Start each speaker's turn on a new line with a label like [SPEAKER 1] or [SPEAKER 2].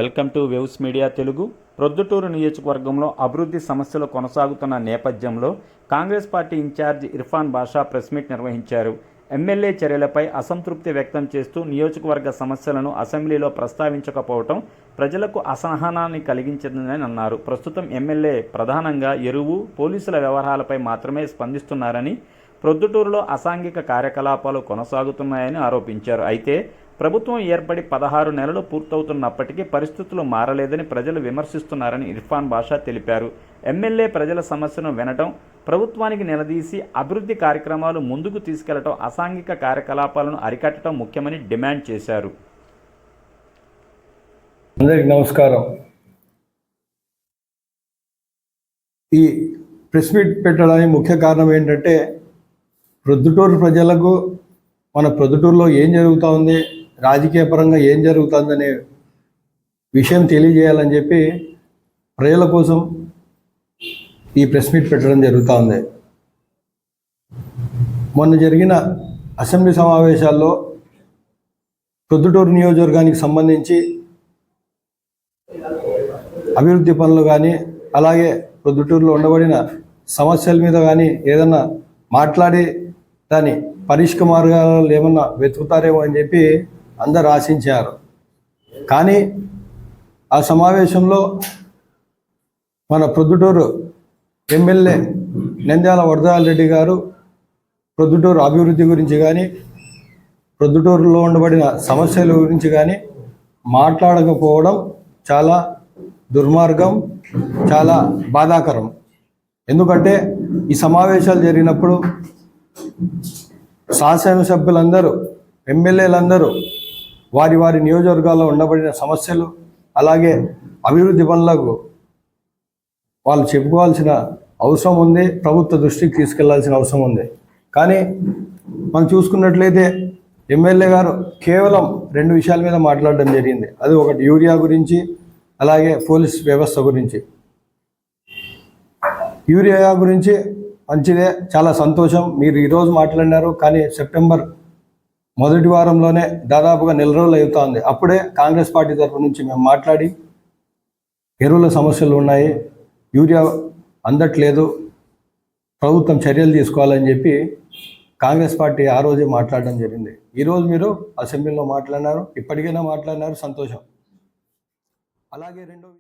[SPEAKER 1] Welcome to waves media Telugu. Proddatur నియోజకవర్గంలో అభివృద్ధి సమస్యలు కొనసాగుతున్న నేపథ్యంలో కాంగ్రెస్ పార్టీ ఇన్ఛార్జ్ ఇర్ఫాన్ బాషా ప్రెస్ మీట్ నిర్వహించారు. ఎమ్మెల్యే చర్యలపై అసంతృప్తి వ్యక్తం చేస్తూ నియోజకవర్గ సమస్యలను అసెంబ్లీలో ప్రస్తావించకపోవడం ప్రజలకు అసహనాన్ని కలిగించిందని అన్నారు. ప్రస్తుతం ఎమ్మెల్యే ప్రధానంగా ఎరువు, పోలీసుల వ్యవహారాలపై మాత్రమే స్పందిస్తున్నారని, ప్రొద్దుటూరులో అసాంఘిక కార్యకలాపాలు కొనసాగుతున్నాయని ఆరోపించారు. అయితే ప్రభుత్వం ఏర్పడి 16 నెలలు పూర్తవుతున్నప్పటికీ పరిస్థితులు మారలేదని ప్రజలు విమర్శిస్తున్నారని ఇర్ఫాన్ బాషా తెలిపారు. ఎమ్మెల్యే ప్రజల సమస్యను వినటం, ప్రభుత్వానికి నిలదీసి అభివృద్ధి కార్యక్రమాలు ముందుకు తీసుకెళ్లడం, అసాంఘిక కార్యకలాపాలను అరికట్టడం ముఖ్యమని డిమాండ్ చేశారు.
[SPEAKER 2] అందరికీ నమస్కారం. ఈ ప్రెస్ మీట్ పెట్టడానికి ముఖ్య కారణం ఏంటంటే, ప్రొద్దుటూరు ప్రజలకు మన ప్రొద్దుటూరులో ఏం జరుగుతూ ఉంది, రాజకీయ పరంగా ఏం జరుగుతుందనే విషయం తెలియజేయాలని చెప్పి ప్రజల కోసం ఈ ప్రెస్ మీట్ పెట్టడం జరుగుతూ ఉంది. మొన్న జరిగిన అసెంబ్లీ సమావేశాల్లో ప్రొద్దుటూరు నియోజకవర్గానికి సంబంధించి అభివృద్ధి పనులు కానీ, అలాగే ప్రొద్దుటూరులో ఉండబడిన సమస్యల మీద కానీ ఏదన్నా మాట్లాడి దాని పరిష్కార మార్గాలు ఏమన్నా వెతుకుతారేమో అని చెప్పి అందరు ఆశించారు. కానీ ఆ సమావేశంలో మన ప్రొద్దుటూరు ఎమ్మెల్యే నంద్యాల వరదరాజ రెడ్డి గారు ప్రొద్దుటూరు అభివృద్ధి గురించి కానీ, ప్రొద్దుటూరులో ఉండబడిన సమస్యల గురించి కానీ మాట్లాడకపోవడం చాలా దుర్మార్గం, చాలా బాధాకరం. ఎందుకంటే ఈ సమావేశాలు జరిగినప్పుడు శాసనసభ్యులందరూ, ఎమ్మెల్యేలందరూ వారి వారి నియోజకవర్గాల్లో ఉండబడిన సమస్యలు, అలాగే అభివృద్ధి పనులకు వాళ్ళు చెప్పుకోవాల్సిన అవసరం ఉంది, ప్రభుత్వ దృష్టికి తీసుకెళ్లాల్సిన అవసరం ఉంది. కానీ మనం చూసుకున్నట్లయితే ఎమ్మెల్యే గారు కేవలం 2 విషయాల మీద మాట్లాడడం జరిగింది. అది ఒకటి యూరియా గురించి, అలాగే పోలీస్ వ్యవస్థ గురించి. యూరియా గురించి మంచిదే, చాలా సంతోషం, మీరు ఈరోజు మాట్లాడినారు. కానీ సెప్టెంబర్ మొదటి వారంలోనే దాదాపుగా నెల రోజులు అవుతుంది. అప్పుడే కాంగ్రెస్ పార్టీ తరఫు నుంచి మేము మాట్లాడి ఎరువుల సమస్యలు ఉన్నాయి, యూరియా అందట్లేదు, ప్రభుత్వం చర్యలు తీసుకోవాలని చెప్పి కాంగ్రెస్ పార్టీ ఆ రోజే మాట్లాడడం జరిగింది. ఈరోజు మీరు అసెంబ్లీలో మాట్లాడినారు, ఇప్పటికైనా మాట్లాడినారు, సంతోషం. అలాగే రెండో